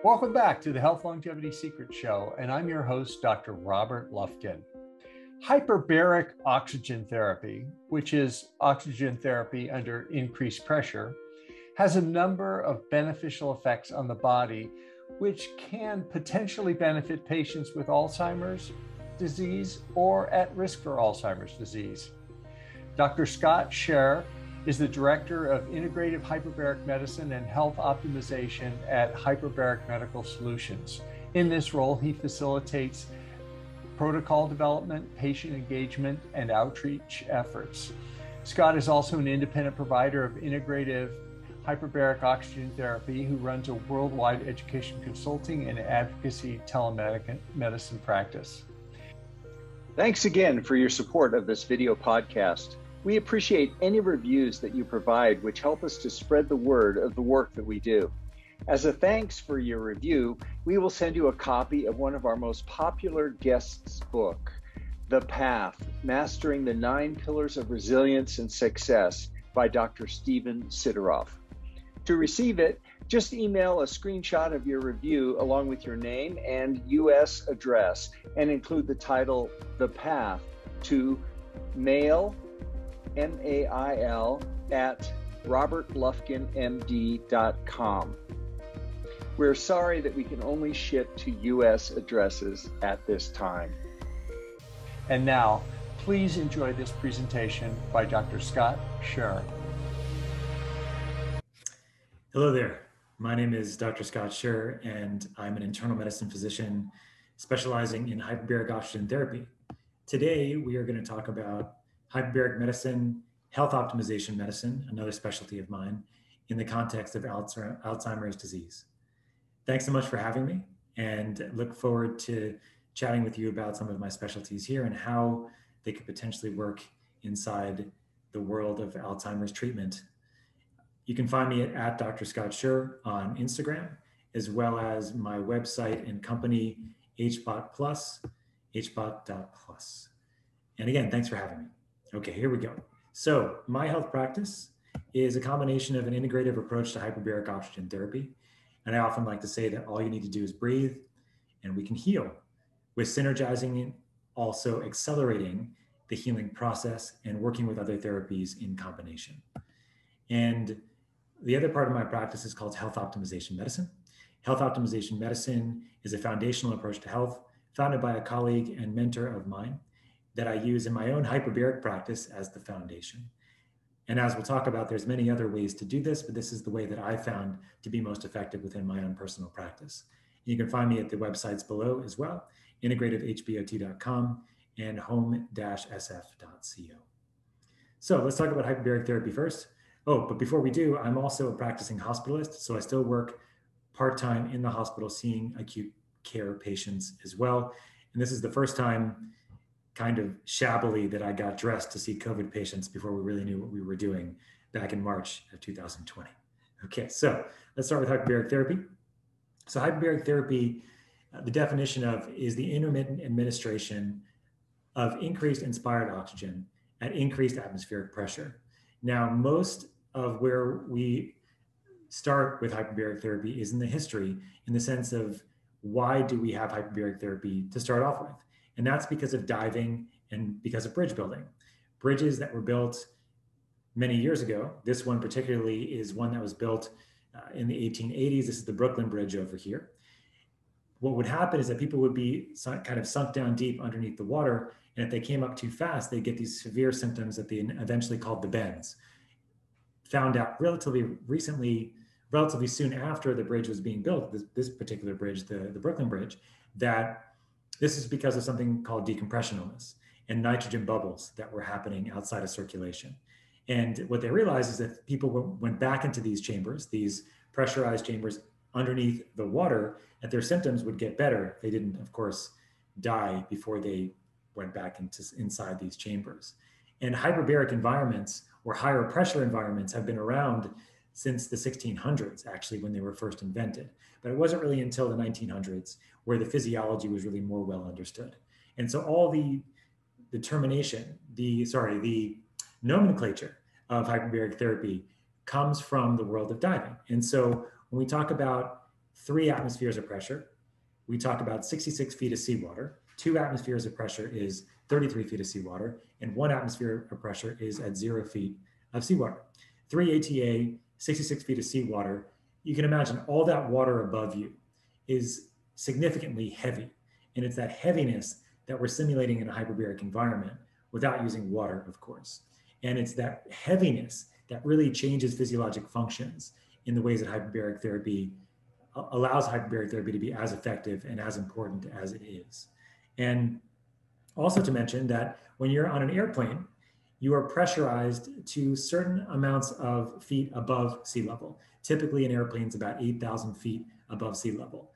Welcome back to the Health Longevity Secret Show, and I'm your host, Dr. Robert Lufkin. Hyperbaric oxygen therapy, which is oxygen therapy under increased pressure, has a number of beneficial effects on the body, which can potentially benefit patients with Alzheimer's disease or at risk for Alzheimer's disease. Dr. Scott Sherr is the Director of Integrative Hyperbaric Medicine and Health Optimization at Hyperbaric Medical Solutions. In this role, he facilitates protocol development, patient engagement, and outreach efforts. Scott is also an independent provider of integrative hyperbaric oxygen therapy who runs a worldwide education consulting and advocacy telemedicine practice. Thanks again for your support of this video podcast. We appreciate any reviews that you provide, which help us to spread the word of the work that we do. As a thanks for your review, we will send you a copy of one of our most popular guests' book, The Path, Mastering the 9 Pillars of Resilience and Success by Dr. Stephen Sideroff. To receive it, just email a screenshot of your review along with your name and U.S. address and include the title, The Path, to mail, M-A-I-L, at robertlufkinmd.com. We're sorry that we can only ship to U.S. addresses at this time. And now, please enjoy this presentation by Dr. Scott Sherr. Hello there. My name is Dr. Scott Sherr, and I'm an internal medicine physician specializing in hyperbaric oxygen therapy. Today, we are going to talk about hyperbaric medicine, health optimization medicine, another specialty of mine, in the context of Alzheimer's disease. Thanks so much for having me, and look forward to chatting with you about some of my specialties here and how they could potentially work inside the world of Alzheimer's treatment. You can find me at Dr. Scott Sherr on Instagram, as well as my website and company, HBOT Plus, hbot.plus. And again, thanks for having me. Okay, here we go. So my health practice is a combination of an integrative approach to hyperbaric oxygen therapy. And I often like to say that all you need to do is breathe and we can heal, with synergizing and also accelerating the healing process and working with other therapies in combination. And the other part of my practice is called health optimization medicine. Health optimization medicine is a foundational approach to health founded by a colleague and mentor of mine that I use in my own hyperbaric practice as the foundation. And as we'll talk about, there's many other ways to do this, but this is the way that I found to be most effective within my own personal practice. You can find me at the websites below as well, integrativehbot.com and home-sf.co. So let's talk about hyperbaric therapy first. Oh, but before we do, I'm also a practicing hospitalist, so I still work part-time in the hospital seeing acute care patients as well. And this is the first time kind of shabbily that I got dressed to see COVID patients before we really knew what we were doing back in March of 2020. Okay, so let's start with hyperbaric therapy. So hyperbaric therapy, the definition of is the intermittent administration of increased inspired oxygen at increased atmospheric pressure. Now, most of where we start with hyperbaric therapy is in the history, in the sense of why do we have hyperbaric therapy to start off with? And that's because of diving and because of bridge building. Bridges that were built many years ago. This one particularly is one that was built in the 1880s. This is the Brooklyn Bridge over here. What would happen is that people would be kind of sunk down deep underneath the water. And if they came up too fast, they'd get these severe symptoms that they eventually called the bends. Found out relatively recently, relatively soon after the bridge was being built, this particular bridge, the Brooklyn Bridge, that this is because of something called decompression illness and nitrogen bubbles that were happening outside of circulation. And what they realized is that people went back into these chambers, these pressurized chambers underneath the water, that their symptoms would get better. They didn't, of course, die before they went back inside these chambers. And hyperbaric environments or higher pressure environments have been around since the 1600s, actually, when they were first invented. But it wasn't really until the 1900s where the physiology was really more well understood. And so all the determination, the nomenclature of hyperbaric therapy comes from the world of diving. And so when we talk about 3 atmospheres of pressure, we talk about 66 feet of seawater. 2 atmospheres of pressure is 33 feet of seawater, and 1 atmosphere of pressure is at 0 feet of seawater. 3 ATA, 66 feet of seawater. You can imagine all that water above you is significantly heavy. And it's that heaviness that we're simulating in a hyperbaric environment without using water, of course. And it's that heaviness that really changes physiologic functions in the ways that hyperbaric therapy allows hyperbaric therapy to be as effective and as important as it is. And also to mention that when you're on an airplane, you are pressurized to certain amounts of feet above sea level. Typically an airplane is about 8,000 feet above sea level.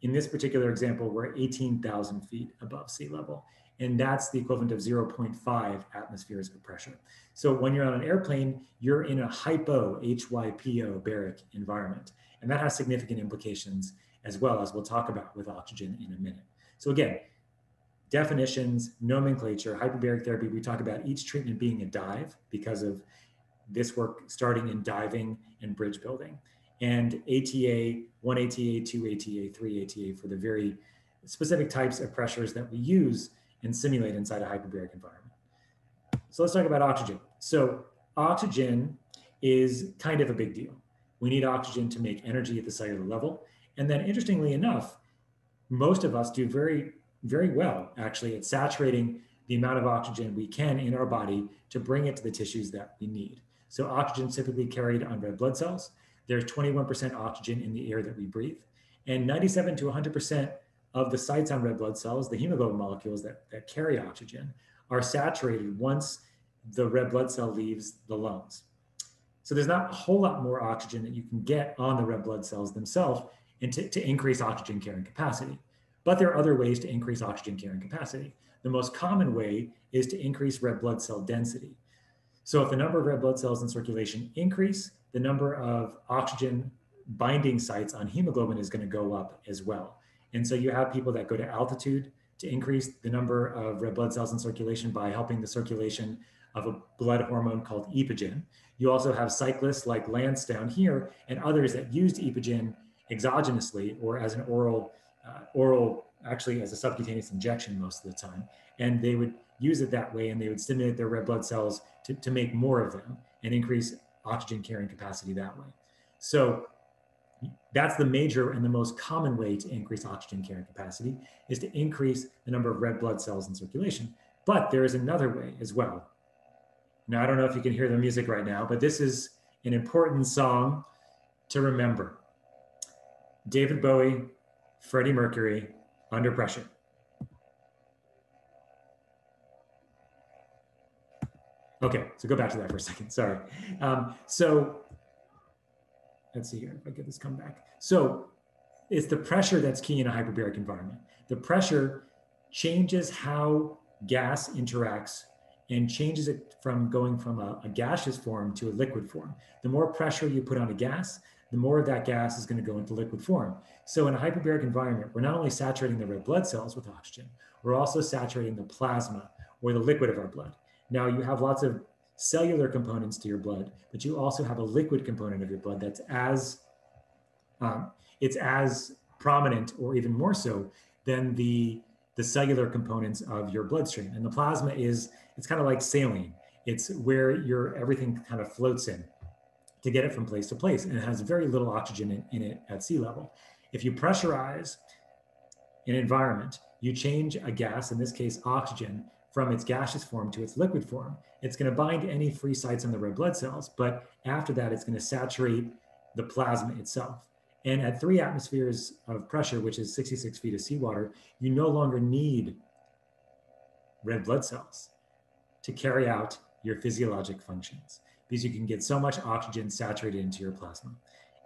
In this particular example, we're 18,000 feet above sea level. And that's the equivalent of 0.5 atmospheres of pressure. So when you're on an airplane, you're in a hypobaric environment. And that has significant implications as well, as we'll talk about with oxygen in a minute. So again, definitions, nomenclature, hyperbaric therapy, we talk about each treatment being a dive because of this work starting in diving and bridge building. And ATA, 1 ATA, 2 ATA, 3 ATA for the very specific types of pressures that we use and simulate inside a hyperbaric environment. So let's talk about oxygen. So oxygen is kind of a big deal. We need oxygen to make energy at the cellular level. And then interestingly enough, most of us do very, very well actually at saturating the amount of oxygen we can in our body to bring it to the tissues that we need. So oxygen is typically carried on red blood cells. There's 21% oxygen in the air that we breathe. And 97 to 100% of the sites on red blood cells, the hemoglobin molecules that carry oxygen, are saturated once the red blood cell leaves the lungs. So there's not a whole lot more oxygen that you can get on the red blood cells themselves and to increase oxygen carrying capacity. But there are other ways to increase oxygen carrying capacity. The most common way is to increase red blood cell density. So if the number of red blood cells in circulation increase, the number of oxygen binding sites on hemoglobin is going to go up as well. And so you have people that go to altitude to increase the number of red blood cells in circulation by helping the circulation of a blood hormone called epogen. You also have cyclists like Lance down here and others that used epogen exogenously or as an oral, actually as a subcutaneous injection most of the time. And they would use it that way and they would stimulate their red blood cells to make more of them and increase oxygen carrying capacity that way. So that's the major and the most common way to increase oxygen carrying capacity is to increase the number of red blood cells in circulation. But there is another way as well. Now, I don't know if you can hear the music right now, but this is an important song to remember. David Bowie, Freddie Mercury, Under Pressure. Okay, so go back to that for a second, sorry. So let's see here, if I get this come back. So it's the pressure that's key in a hyperbaric environment. The pressure changes how gas interacts and changes it from going from a gaseous form to a liquid form. The more pressure you put on a gas, the more of that gas is going to go into liquid form. So in a hyperbaric environment, we're not only saturating the red blood cells with oxygen, we're also saturating the plasma or the liquid of our blood. Now you have lots of cellular components to your blood, but you also have a liquid component of your blood that's it's as prominent or even more so than the cellular components of your bloodstream. And the plasma it's kind of like saline. It's where everything kind of floats in to get it from place to place. And it has very little oxygen in it at sea level. If you pressurize an environment, you change a gas, in this case, oxygen, from its gaseous form to its liquid form. It's going to bind any free sites on the red blood cells, but after that, it's going to saturate the plasma itself. And at 3 atmospheres of pressure, which is 66 feet of seawater, you no longer need red blood cells to carry out your physiologic functions because you can get so much oxygen saturated into your plasma.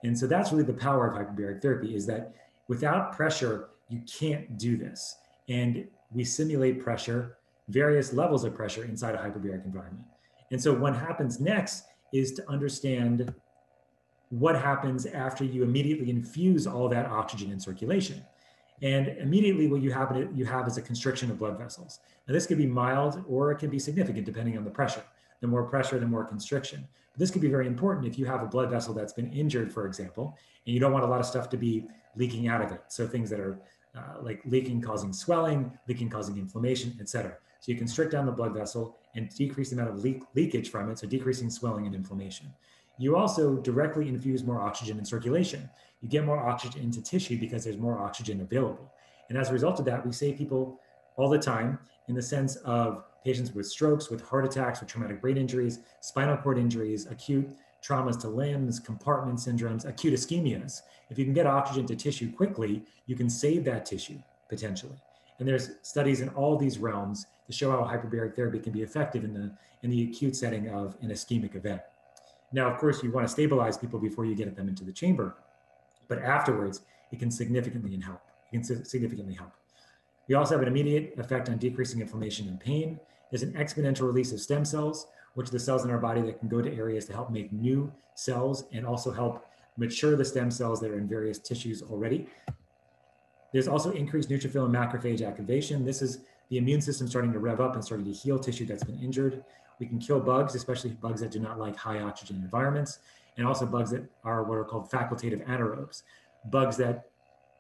And so that's really the power of hyperbaric therapy, is that without pressure, you can't do this. And we simulate pressure, various levels of pressure inside a hyperbaric environment. And so what happens next is to understand what happens after you immediately infuse all that oxygen in circulation. And immediately what you have is a constriction of blood vessels. Now this could be mild or it can be significant depending on the pressure. the more pressure, the more constriction. This could be very important if you have a blood vessel that's been injured, for example, and you don't want a lot of stuff to be leaking out of it. So things that are like leaking causing swelling, leaking causing inflammation, etc. So you constrict down the blood vessel and decrease the amount of leakage from it, so decreasing swelling and inflammation. You also directly infuse more oxygen in circulation. You get more oxygen into tissue because there's more oxygen available. And as a result of that, we save people all the time in the sense of patients with strokes, with heart attacks, with traumatic brain injuries, spinal cord injuries, acute traumas to limbs, compartment syndromes, acute ischemias. If you can get oxygen to tissue quickly, you can save that tissue potentially. And there's studies in all these realms to show how hyperbaric therapy can be effective in the acute setting of an ischemic event. Now, of course, you want to stabilize people before you get them into the chamber, but afterwards, it can significantly help. We also have an immediate effect on decreasing inflammation and pain. There's an exponential release of stem cells, which are the cells in our body that can go to areas to help make new cells and also help mature the stem cells that are in various tissues already. There's also increased neutrophil and macrophage activation. This is the immune system starting to rev up and starting to heal tissue that's been injured. We can kill bugs, especially bugs that do not like high oxygen environments, and also bugs that are what are called facultative anaerobes, bugs that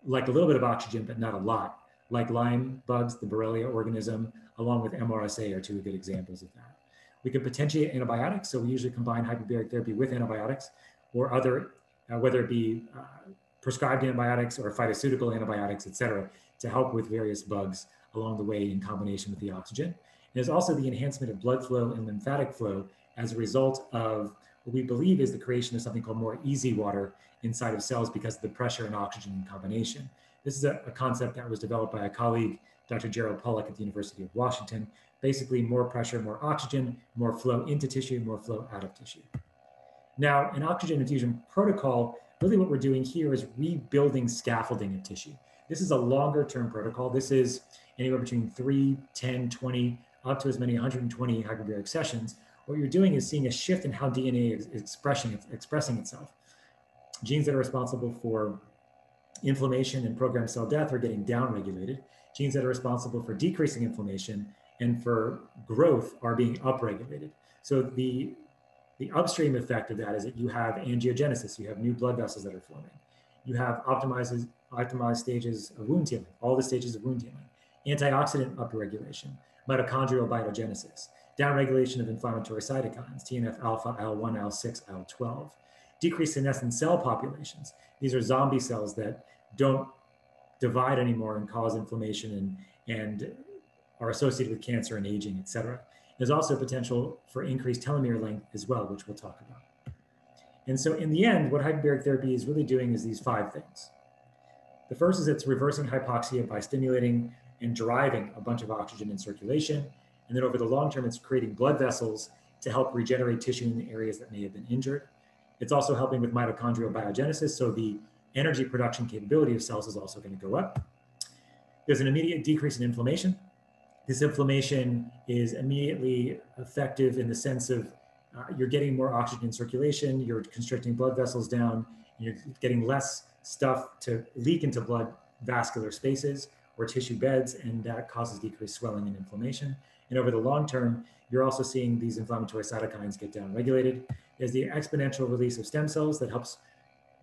like a little bit of oxygen, but not a lot, like Lyme bugs, the Borrelia organism, along with MRSA are two good examples of that. We can potentiate antibiotics, so we usually combine hyperbaric therapy with antibiotics or other, whether it be prescribed antibiotics or phytoceutical antibiotics, et cetera, to help with various bugs along the way in combination with the oxygen. There's also the enhancement of blood flow and lymphatic flow as a result of what we believe is the creation of something called more easy water inside of cells because of the pressure and oxygen in combination. This is a concept that was developed by a colleague, Dr. Gerald Pollack at the University of Washington. Basically, more pressure, more oxygen, more flow into tissue, more flow out of tissue. Now, an oxygen infusion protocol, really what we're doing here is rebuilding scaffolding of tissue. This is a longer term protocol. This is anywhere between 3, 10, 20, up to as many 120 hyperbaric sessions. What you're doing is seeing a shift in how DNA is expressing itself. Genes that are responsible for inflammation and programmed cell death are getting downregulated. Genes that are responsible for decreasing inflammation and for growth are being upregulated. So the upstream effect of that is that you have angiogenesis, you have new blood vessels that are forming. You have optimized stages of wound healing, all the stages of wound healing, antioxidant upregulation, mitochondrial biogenesis, downregulation of inflammatory cytokines, TNF alpha, IL-1, IL-6, IL-12, decreased senescent cell populations. These are zombie cells that don't divide anymore and cause inflammation and are associated with cancer and aging, et cetera. There's also potential for increased telomere length as well, which we'll talk about. And so in the end, what hyperbaric therapy is really doing is these 5 things. The first is it's reversing hypoxia by stimulating and driving a bunch of oxygen in circulation. And then over the long term, it's creating blood vessels to help regenerate tissue in the areas that may have been injured. It's also helping with mitochondrial biogenesis, so the energy production capability of cells is also going to go up. There's an immediate decrease in inflammation. This inflammation is immediately effective in the sense of you're getting more oxygen in circulation, you're constricting blood vessels down, you're getting less stuff to leak into blood vascular spaces or tissue beds, and that causes decreased swelling and inflammation. And over the long term, you're also seeing these inflammatory cytokines get downregulated. There's the exponential release of stem cells that helps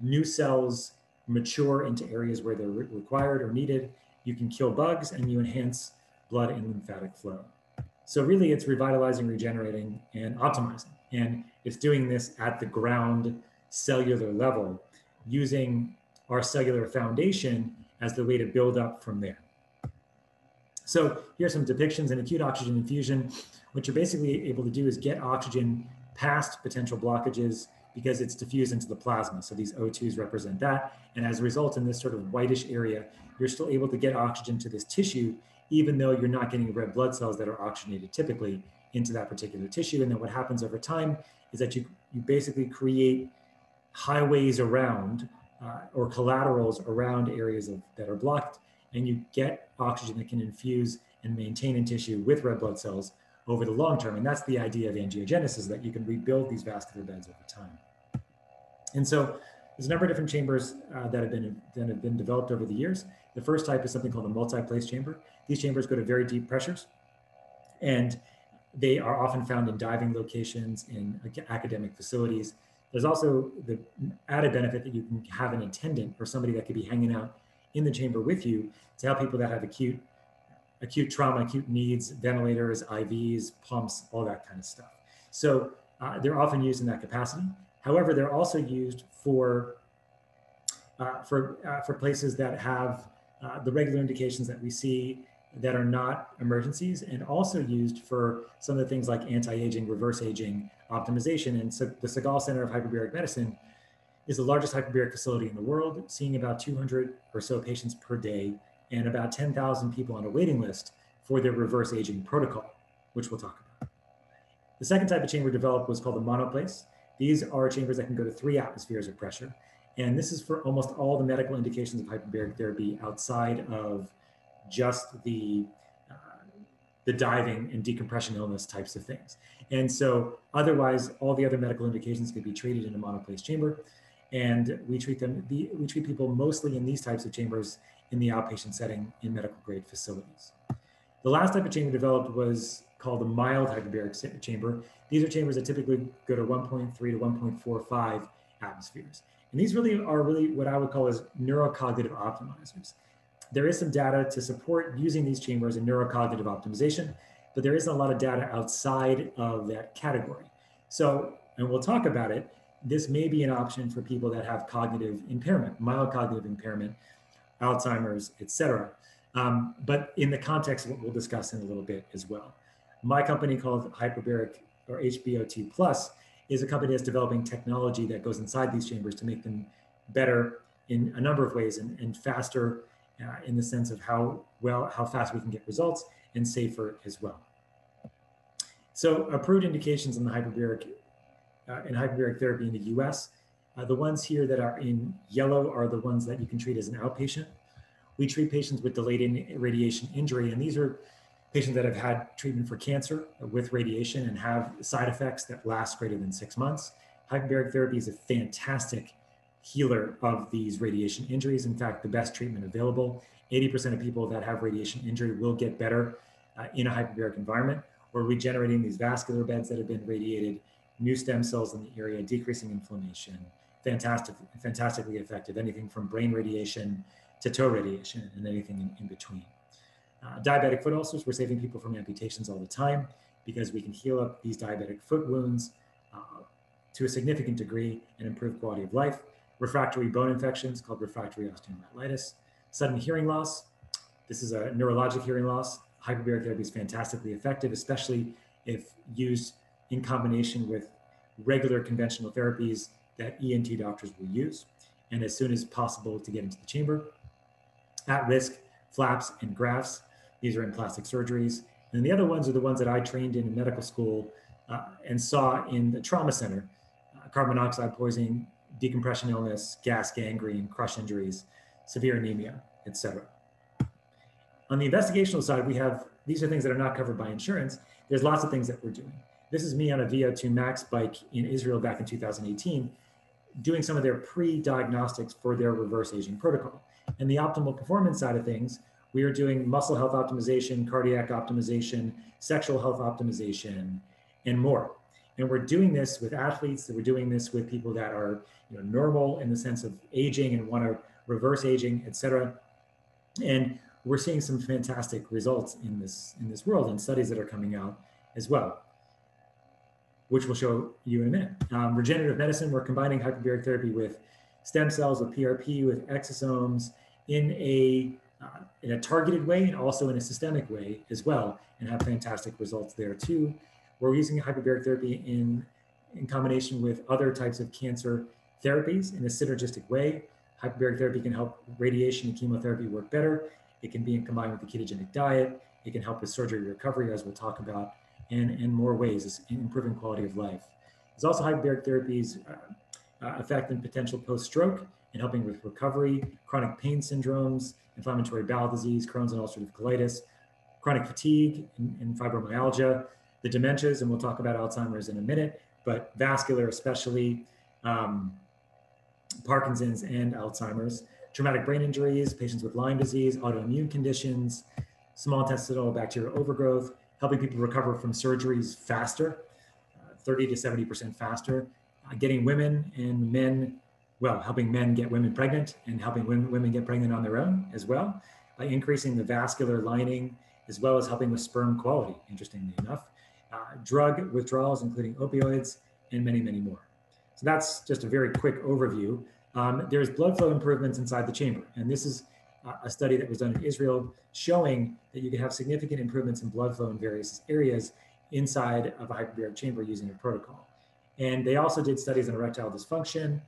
new cells mature into areas where they're required or needed. You can kill bugs and you enhance blood and lymphatic flow. So really it's revitalizing, regenerating, and optimizing. And it's doing this at the ground cellular level using our cellular foundation as the way to build up from there. So here's some depictions in acute oxygen infusion. What you're basically able to do is get oxygen past potential blockages because it's diffused into the plasma. So these O2s represent that. And as a result, in this sort of whitish area, you're still able to get oxygen to this tissue, even though you're not getting red blood cells that are oxygenated typically into that particular tissue. And then what happens over time is that you basically create highways around or collaterals around areas that are blocked, and you get oxygen that can infuse and maintain in tissue with red blood cells over the long term. And that's the idea of angiogenesis, that you can rebuild these vascular beds over time. And so there's a number of different chambers that have been developed over the years. The first type is something called a multi-place chamber. These chambers go to very deep pressures. And They are often found in diving locations, in academic facilities. There's also the added benefit that you can have an attendant or somebody that could be hanging out in the chamber with you to help people that have acute trauma, acute needs, ventilators, IVs, pumps, all that kind of stuff. So they're often used in that capacity. However, they're also used for places that have the regular indications that we see that are not emergencies, and also used for some of the things like anti-aging, reverse aging, optimization. And so the Segal Center of Hyperbaric Medicine is the largest hyperbaric facility in the world, seeing about 200 or so patients per day and about 10,000 people on a waiting list for their reverse aging protocol, which we'll talk about. The second type of chamber developed was called the monoplace. These are chambers that can go to 3 atmospheres of pressure. And this is for almost all the medical indications of hyperbaric therapy outside of just the diving and decompression illness types of things. And so otherwise, all the other medical indications could be treated in a monoplace chamber. And we treat people mostly in these types of chambers in the outpatient setting in medical grade facilities. The last type of chamber developed was called the mild hyperbaric chamber. These are chambers that typically go to 1.3 to 1.45 atmospheres. And these are what I would call as neurocognitive optimizers. There is some data to support using these chambers in neurocognitive optimization, but there isn't a lot of data outside of that category. So, and we'll talk about it, this may be an option for people that have cognitive impairment, mild cognitive impairment, Alzheimer's, et cetera. But in the context of what we'll discuss in a little bit as well. My company called Hyperbaric or HBOT Plus is a company that's developing technology that goes inside these chambers to make them better in a number of ways and faster in the sense of how fast we can get results and safer as well. So approved indications in the hyperbaric therapy in the US, the ones here that are in yellow are the ones that you can treat as an outpatient. We treat patients with delayed radiation injury, and these are patients that have had treatment for cancer with radiation and have side effects that last greater than 6 months. Hyperbaric therapy is a fantastic healer of these radiation injuries. In fact, the best treatment available. 80% of people that have radiation injury will get better in a hyperbaric environment. We're regenerating these vascular beds that have been radiated, new stem cells in the area, decreasing inflammation. Fantastically effective, anything from brain radiation to toe radiation and anything in between. Diabetic foot ulcers, we're saving people from amputations all the time because we can heal up these diabetic foot wounds to a significant degree and improve quality of life. Refractory bone infections called refractory osteomyelitis. Sudden hearing loss, this is a neurologic hearing loss. Hyperbaric therapy is fantastically effective, especially if used in combination with regular conventional therapies that ENT doctors will use, and as soon as possible to get into the chamber. At risk, flaps and grafts. These are in plastic surgeries. And the other ones are the ones that I trained in medical school and saw in the trauma center, carbon monoxide poisoning, decompression illness, gas gangrene, crush injuries, severe anemia, et cetera. On the investigational side, these are things that are not covered by insurance. There's lots of things that we're doing. This is me on a VO2 max bike in Israel back in 2018, doing some of their pre-diagnostics for their reverse aging protocol. And the optimal performance side of things, we are doing muscle health optimization, cardiac optimization, sexual health optimization, and more. And we're doing this with athletes, we're doing this with people that are normal in the sense of aging and want to reverse aging, et cetera. And we're seeing some fantastic results in this world and studies that are coming out as well, which we'll show you in a minute. Regenerative medicine, we're combining hyperbaric therapy with stem cells, with PRP, with exosomes in a targeted way and also in a systemic way as well, and have fantastic results there too. We're using hyperbaric therapy in combination with other types of cancer therapies in a synergistic way. Hyperbaric therapy can help radiation and chemotherapy work better. It can be combined with the ketogenic diet. It can help with surgery recovery, as we'll talk about, and in more ways, in improving quality of life. There's also hyperbaric therapies effect and potential post-stroke in helping with recovery, chronic pain syndromes, inflammatory bowel disease, Crohn's and ulcerative colitis, chronic fatigue and fibromyalgia, the dementias, and we'll talk about Alzheimer's in a minute, but vascular especially, Parkinson's and Alzheimer's, traumatic brain injuries, patients with Lyme disease, autoimmune conditions, small intestinal bacterial overgrowth, helping people recover from surgeries faster, 30 to 70% faster, getting women and men, well, helping men get women pregnant and helping women get pregnant on their own as well, by increasing the vascular lining, as well as helping with sperm quality, interestingly enough, drug withdrawals, including opioids, and many, many more. So that's just a very quick overview. There's blood flow improvements inside the chamber. And this is a study that was done in Israel showing that you can have significant improvements in blood flow in various areas inside of a hyperbaric chamber using a protocol. And they also did studies on erectile dysfunction.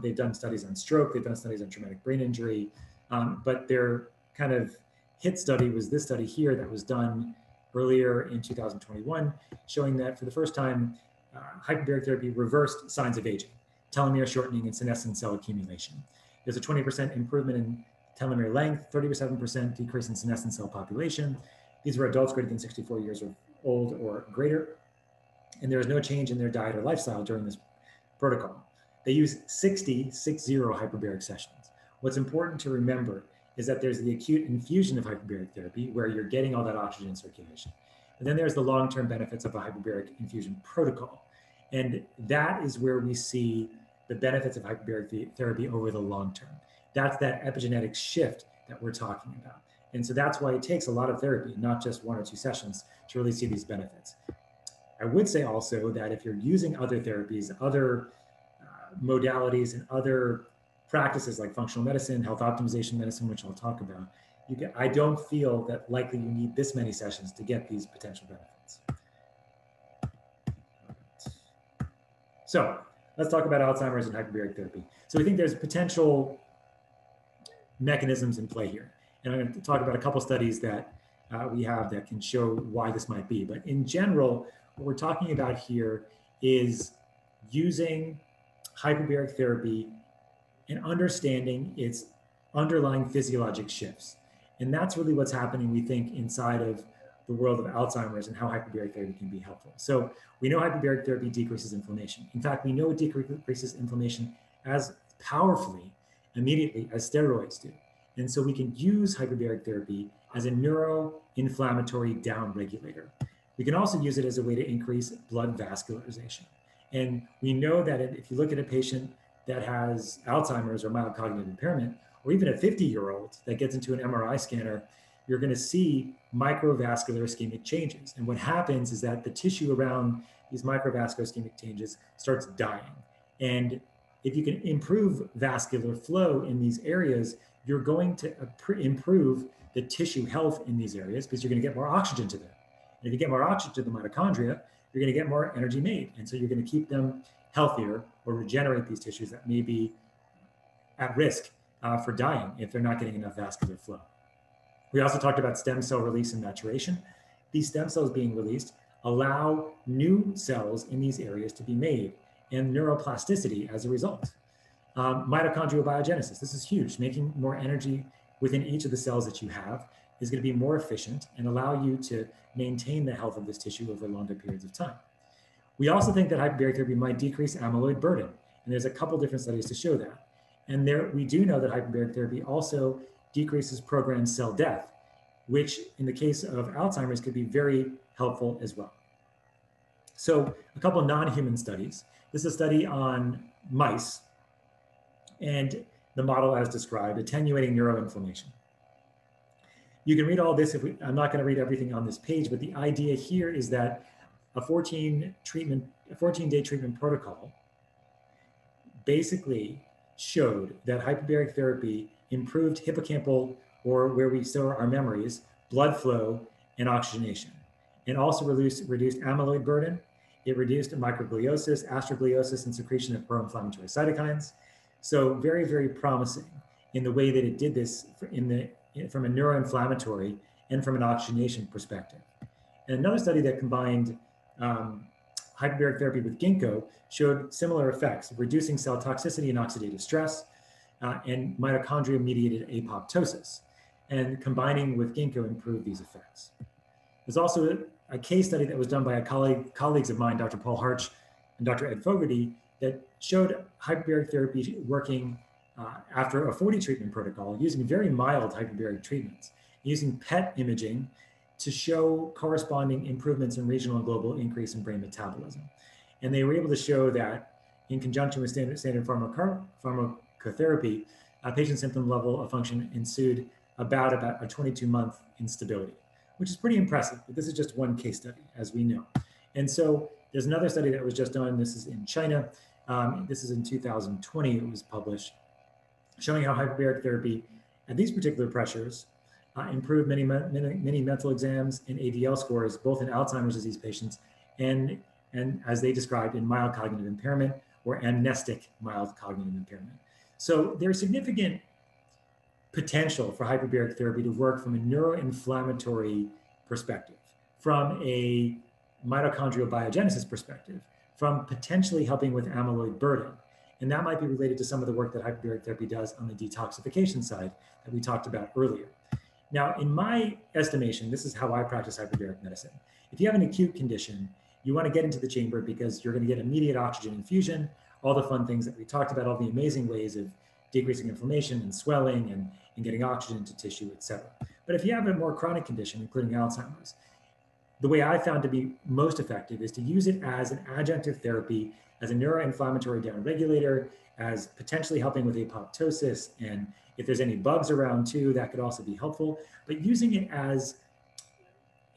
They've done studies on stroke. They've done studies on traumatic brain injury. But their kind of hit study was this study here that was done earlier in 2021, showing that for the first time, hyperbaric therapy reversed signs of aging, telomere shortening and senescent cell accumulation. There's a 20% improvement in telomere length, 37% decrease in senescent cell population. These were adults greater than 64 years old or greater. And there was no change in their diet or lifestyle during this protocol. They used 60 hyperbaric sessions. What's important to remember is that there's the acute infusion of hyperbaric therapy where you're getting all that oxygen circulation. And then there's the long-term benefits of a hyperbaric infusion protocol. And that is where we see the benefits of hyperbaric therapy over the long term. That's that epigenetic shift that we're talking about. And so that's why it takes a lot of therapy, not just 1 or 2 sessions, to really see these benefits. I would say also that if you're using other therapies, other modalities, and other practices like functional medicine, health optimization medicine, which I'll talk about, I don't feel that likely you need this many sessions to get these potential benefits. So let's talk about Alzheimer's and hyperbaric therapy. So we think there's potential mechanisms in play here. And I'm going to talk about a couple studies that we have that can show why this might be. But in general, what we're talking about here is using hyperbaric therapy and understanding its underlying physiologic shifts. And that's really what's happening, we think, inside of the world of Alzheimer's and how hyperbaric therapy can be helpful. So we know hyperbaric therapy decreases inflammation. In fact, we know it decreases inflammation as powerfully, immediately, as steroids do. And so we can use hyperbaric therapy as a neuroinflammatory downregulator. We can also use it as a way to increase blood vascularization. And we know that if you look at a patient that has Alzheimer's or mild cognitive impairment, or even a 50-year-old that gets into an MRI scanner, you're going to see microvascular ischemic changes. And what happens is that the tissue around these microvascular ischemic changes starts dying. And if you can improve vascular flow in these areas, you're going to improve the tissue health in these areas because you're going to get more oxygen to them. And if you get more oxygen to the mitochondria, you're going to get more energy made. And so you're going to keep them healthier or regenerate these tissues that may be at risk for dying if they're not getting enough vascular flow. We also talked about stem cell release and maturation. These stem cells being released allow new cells in these areas to be made and neuroplasticity as a result. Mitochondrial biogenesis, this is huge. Making more energy within each of the cells that you have is going to be more efficient and allow you to maintain the health of this tissue over longer periods of time. We also think that hyperbaric therapy might decrease amyloid burden. And there's a couple different studies to show that. And we do know that hyperbaric therapy also decreases programmed cell death, which in the case of Alzheimer's could be very helpful as well. So a couple non-human studies. This is a study on mice and the model as described, attenuating neuroinflammation. You can read all this. I'm not going to read everything on this page, but the idea here is that a 14-day treatment protocol basically showed that hyperbaric therapy improved hippocampal, or where we store our memories, blood flow and oxygenation, and also reduced amyloid burden. It reduced microgliosis, astrogliosis, and secretion of pro-inflammatory cytokines. So very, very promising in the way that it did this from a neuroinflammatory and from an oxygenation perspective. And another study that combined hyperbaric therapy with ginkgo showed similar effects of reducing cell toxicity and oxidative stress and mitochondria-mediated apoptosis. And combining with ginkgo improved these effects. There's also a case study that was done by colleagues of mine, Dr. Paul Harch and Dr. Ed Fogarty, that showed hyperbaric therapy working after a 40 treatment protocol using very mild hyperbaric treatments, using PET imaging to show corresponding improvements in regional and global increase in brain metabolism. And they were able to show that in conjunction with standard pharmacotherapy, patient symptom level of function ensued about a 22-month instability, which is pretty impressive. But this is just one case study, as we know. And so there's another study that was just done. This is in China. This is in 2020. It was published, showing how hyperbaric therapy at these particular pressures improved many mental exams and ADL scores, both in Alzheimer's disease patients and as they described, in mild cognitive impairment or amnestic mild cognitive impairment. So there's significant potential for hyperbaric therapy to work from a neuroinflammatory perspective, from a mitochondrial biogenesis perspective, from potentially helping with amyloid burden. And that might be related to some of the work that hyperbaric therapy does on the detoxification side that we talked about earlier. Now, in my estimation, this is how I practice hyperbaric medicine. If you have an acute condition, you want to get into the chamber because you're going to get immediate oxygen infusion, all the fun things that we talked about, all the amazing ways of decreasing inflammation and swelling and getting oxygen into tissue, et cetera. But if you have a more chronic condition, including Alzheimer's, the way I found to be most effective is to use it as an adjunctive therapy, as a neuroinflammatory downregulator, as potentially helping with apoptosis. And if there's any bugs around too, that could also be helpful. But using it as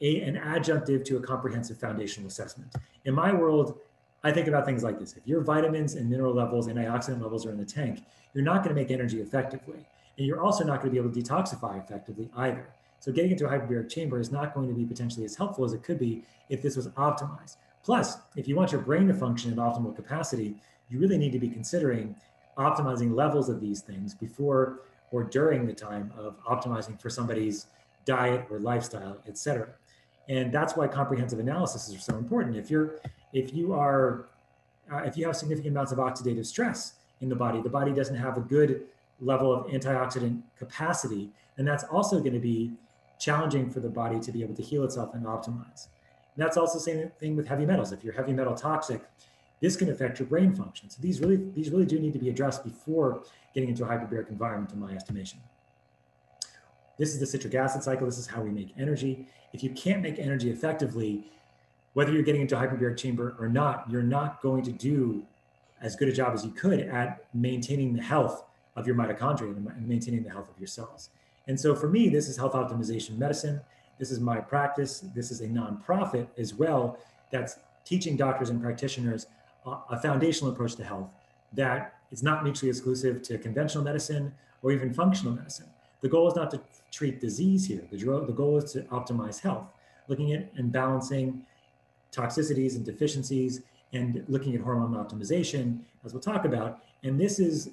an adjunctive to a comprehensive foundational assessment. In my world, I think about things like this. If your vitamins and mineral levels, antioxidant levels are in the tank, you're not going to make energy effectively. And you're also not going to be able to detoxify effectively either. So getting into a hyperbaric chamber is not going to be potentially as helpful as it could be if this was optimized. Plus, if you want your brain to function at optimal capacity, you really need to be considering optimizing levels of these things before or during the time of optimizing for somebody's diet or lifestyle, et cetera. And that's why comprehensive analysis is so important. If you have significant amounts of oxidative stress in the body doesn't have a good level of antioxidant capacity, and that's also going to be challenging for the body to be able to heal itself and optimize. And that's also the same thing with heavy metals. If you're heavy metal toxic, this can affect your brain function. So these really do need to be addressed before getting into a hyperbaric environment, in my estimation. This is the citric acid cycle. This is how we make energy. If you can't make energy effectively, whether you're getting into a hyperbaric chamber or not, you're not going to do as good a job as you could at maintaining the health of your mitochondria and maintaining the health of your cells. And so for me, this is health optimization medicine. This is my practice. This is a nonprofit as well that's teaching doctors and practitioners a foundational approach to health that is not mutually exclusive to conventional medicine or even functional medicine. The goal is not to treat disease here. The goal is to optimize health, looking at and balancing toxicities and deficiencies and looking at hormone optimization, as we'll talk about. And this is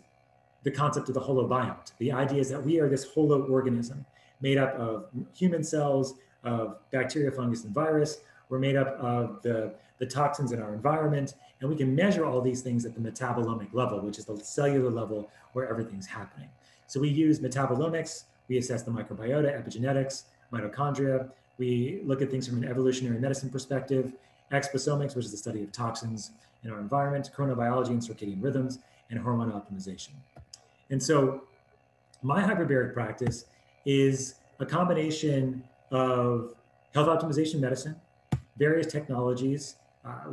the concept of the holobiont. The idea is that we are this holo organism made up of human cells, of bacteria, fungus, and virus. We're made up of the toxins in our environment, and we can measure all these things at the metabolomic level, which is the cellular level where everything's happening. So we use metabolomics, we assess the microbiota, epigenetics, mitochondria. We look at things from an evolutionary medicine perspective, exposomics, which is the study of toxins in our environment, chronobiology and circadian rhythms, and hormone optimization. And so my hyperbaric practice is a combination of health optimization medicine, various technologies,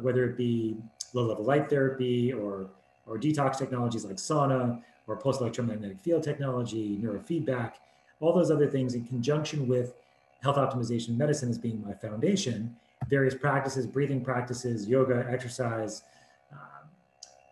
whether it be low-level light therapy or detox technologies like sauna or pulse-electromagnetic field technology, neurofeedback, all those other things in conjunction with health optimization medicine as being my foundation, various practices, breathing practices, yoga, exercise,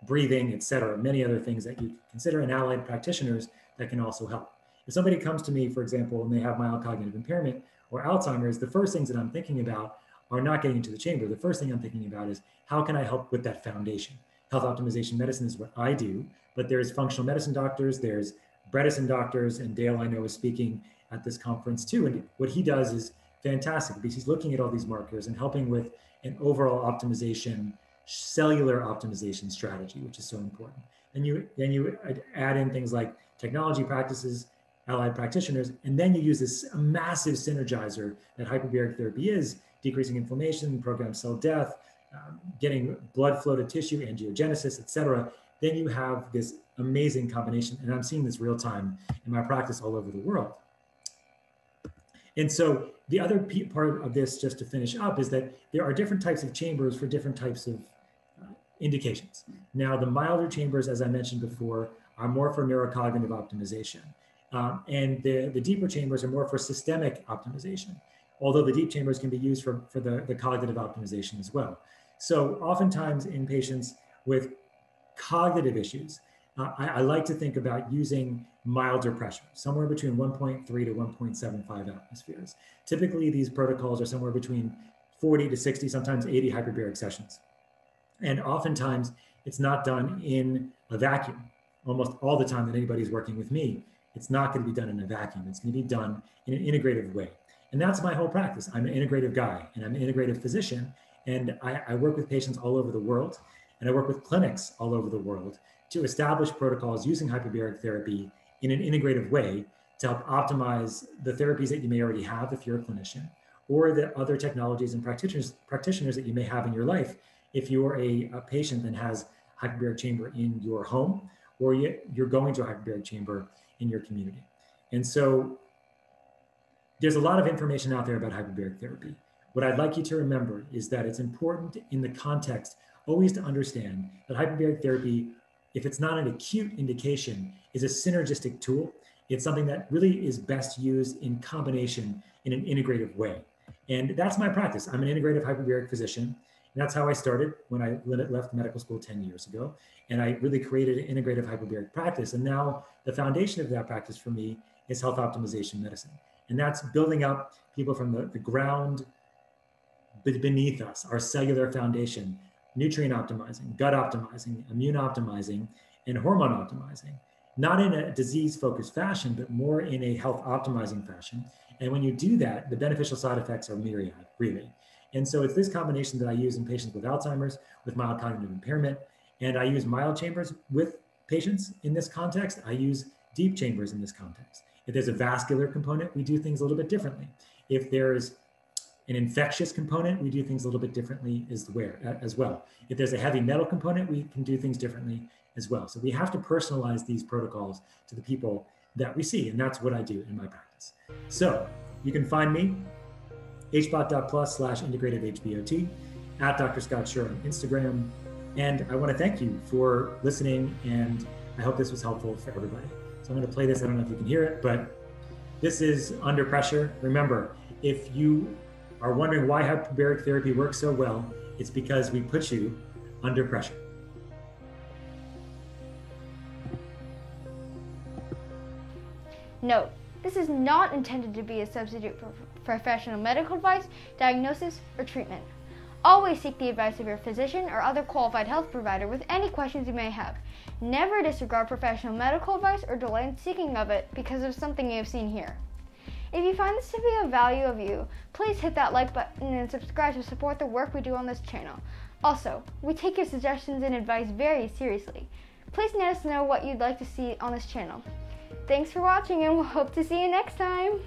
breathing, et cetera, many other things that you consider, and allied practitioners that can also help. If somebody comes to me, for example, and they have mild cognitive impairment or Alzheimer's, the first things that I'm thinking about are not getting into the chamber. The first thing I'm thinking about is how can I help with that foundation? Health optimization medicine is what I do, but there's functional medicine doctors, there's Bredesen doctors, and Dale I know is speaking at this conference too. And what he does is fantastic because he's looking at all these markers and helping with an overall optimization, cellular optimization strategy, which is so important. And then you add in things like technology practices, allied practitioners, and then you use this massive synergizer that hyperbaric therapy is, decreasing inflammation, programmed cell death, getting blood flow to tissue, angiogenesis, et cetera. Then you have this amazing combination, and I'm seeing this real time in my practice all over the world. And so the other part of this, just to finish up, is that there are different types of chambers for different types of indications. Now, the milder chambers, as I mentioned before, are more for neurocognitive optimization. And the deeper chambers are more for systemic optimization, although the deep chambers can be used for the cognitive optimization as well. So oftentimes in patients with cognitive issues, I like to think about using milder pressure, somewhere between 1.3 to 1.75 atmospheres. Typically, these protocols are somewhere between 40 to 60, sometimes 80 hyperbaric sessions. And oftentimes, it's not done in a vacuum. Almost all the time that anybody's working with me, it's not going to be done in a vacuum. It's going to be done in an integrative way. And that's my whole practice. I'm an integrative guy, and I'm an integrative physician, and I work with patients all over the world, and I work with clinics all over the world to establish protocols using hyperbaric therapy in an integrative way to help optimize the therapies that you may already have if you're a clinician, or the other technologies and practitioners that you may have in your life if you're a patient that has hyperbaric chamber in your home, or you're going to a hyperbaric chamber in your community. And so there's a lot of information out there about hyperbaric therapy. What I'd like you to remember is that it's important in the context always to understand that hyperbaric therapy, if it's not an acute indication, is a synergistic tool. It's something that really is best used in combination in an integrative way. And that's my practice. I'm an integrative hyperbaric physician. And that's how I started when I left medical school 10 years ago. And I really created an integrative hyperbaric practice. And now the foundation of that practice for me is health optimization medicine. And that's building up people from the ground beneath us, our cellular foundation, nutrient optimizing, gut optimizing, immune optimizing, and hormone optimizing, not in a disease-focused fashion, but more in a health optimizing fashion. And when you do that, the beneficial side effects are myriad, really. And so it's this combination that I use in patients with Alzheimer's, with mild cognitive impairment, and I use mild chambers with patients in this context. I use deep chambers in this context. If there's a vascular component, we do things a little bit differently. If there's an infectious component, we do things a little bit differently as well. If there's a heavy metal component, we can do things differently as well. So we have to personalize these protocols to the people that we see, and that's what I do in my practice. So you can find me hbot.plus/integrative HBOT, at Dr. Scott Sherr on Instagram. And I want to thank you for listening, and I hope this was helpful for everybody. So I'm going to play this. I don't know if you can hear it, but this is Under Pressure. Remember, if you are wondering why hyperbaric therapy works so well, it's because we put you under pressure. Note, this is not intended to be a substitute for professional medical advice, diagnosis, or treatment. Always seek the advice of your physician or other qualified health provider with any questions you may have. Never disregard professional medical advice or delay in seeking of it because of something you have seen here. If you find this to be of value of you, please hit that like button and subscribe to support the work we do on this channel. Also, we take your suggestions and advice very seriously. Please let us know what you'd like to see on this channel. Thanks for watching, and we'll hope to see you next time!